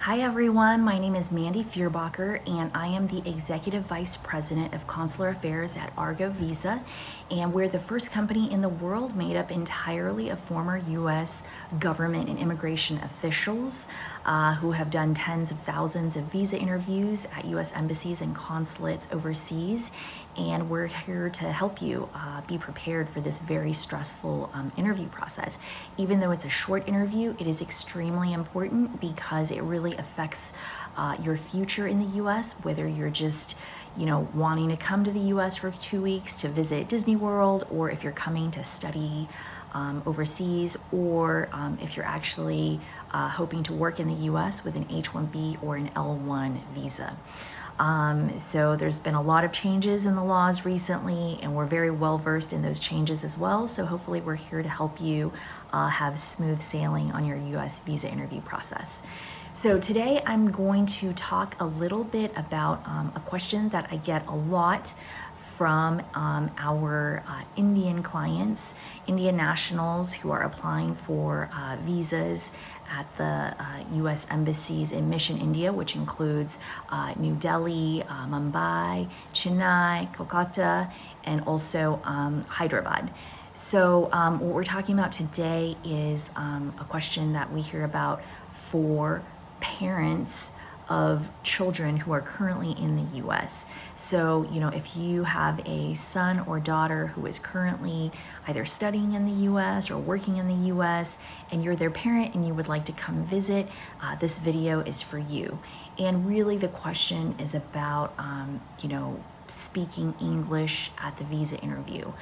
Hi everyone, my name is Mandy Fierbacher and I am the Executive Vice President of Consular Affairs at Argo Visa, and we're the first company in the world made up entirely of former U.S. government and immigration officials who have done tens of thousands of visa interviews at U.S. embassies and consulates overseas, and we're here to help you be prepared for this very stressful interview process. Even though it's a short interview, it is extremely important because it really affects your future in the U.S., whether you're just wanting to come to the U.S. for 2 weeks to visit Disney World, or if you're coming to study overseas, or if you're actually hoping to work in the U.S. with an H-1B or an L-1 visa. So there's been a lot of changes in the laws recently, and we're very well versed in those changes as well. So hopefully we're here to help you have smooth sailing on your U.S. visa interview process. So today I'm going to talk a little bit about a question that I get a lot from our Indian clients, Indian nationals who are applying for visas at the U.S. embassies in Mission, India, which includes New Delhi, Mumbai, Chennai, Kolkata, and also Hyderabad. So what we're talking about today is a question that we hear about for parents of children who are currently in the U.S. So, if you have a son or daughter who is currently either studying in the U.S. or working in the U.S., and you're their parent and you would like to come visit, this video is for you. And really the question is about, speaking English at the visa interview.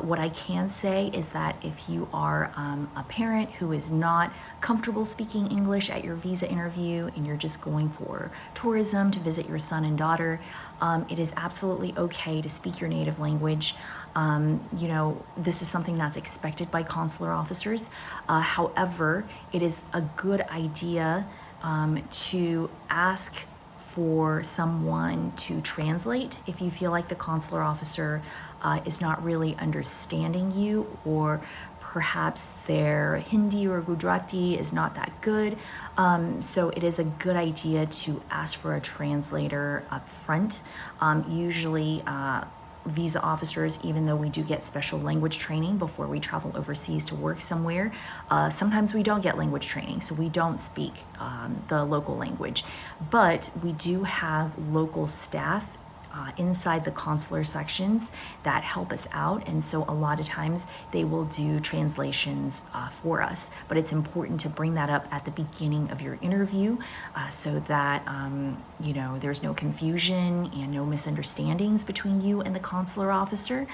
What I can say is that if you are a parent who is not comfortable speaking English at your visa interview and you're just going for tourism to visit your son and daughter, it is absolutely okay to speak your native language. This is something that's expected by consular officers. However, it is a good idea to ask for someone to translate if you feel like the consular officer is not really understanding you, or perhaps their Hindi or Gujarati is not that good. So it is a good idea to ask for a translator up front. Usually visa officers, even though we do get special language training before we travel overseas to work somewhere, sometimes we don't get language training, so we don't speak the local language. But we do have local staff inside the consular sections that help us out, and so a lot of times they will do translations for us. But it's important to bring that up at the beginning of your interview so that there's no confusion and no misunderstandings between you and the consular officer.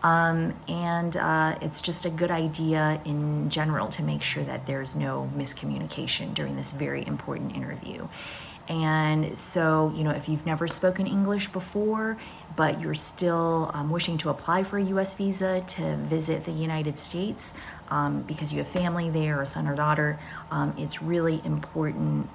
It's just a good idea in general to make sure that there's no miscommunication during this very important interview. And so, if you've never spoken English before, but you're still wishing to apply for a U.S. visa to visit the United States because you have family there, a son or daughter, it's really important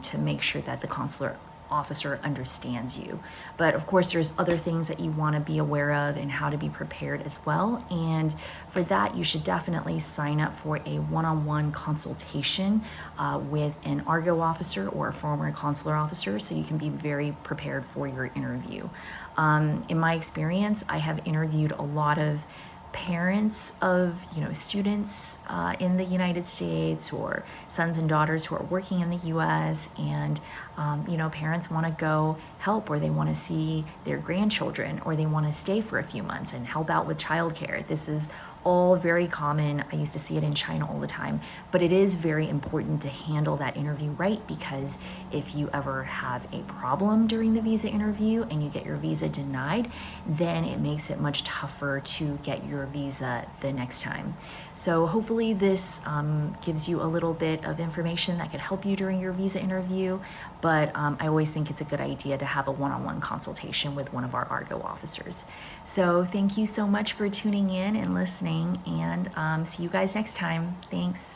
to make sure that the consular officer understands you. But of course, there's other things that you want to be aware of and how to be prepared as well. And for that, you should definitely sign up for a one-on-one consultation with an Argo officer or a former consular officer, so you can be very prepared for your interview. In my experience, I have interviewed a lot of parents of students in the United States, or sons and daughters who are working in the U.S., and parents want to go help, or they want to see their grandchildren, or they want to stay for a few months and help out with childcare. This is all very common. I used to see it in China all the time, but it is very important to handle that interview right, because if you ever have a problem during the visa interview and you get your visa denied, then it makes it much tougher to get your visa the next time. So hopefully this gives you a little bit of information that could help you during your visa interview, but I always think it's a good idea to have a one-on-one consultation with one of our Argo officers. So thank you so much for tuning in and listening, and see you guys next time. Thanks.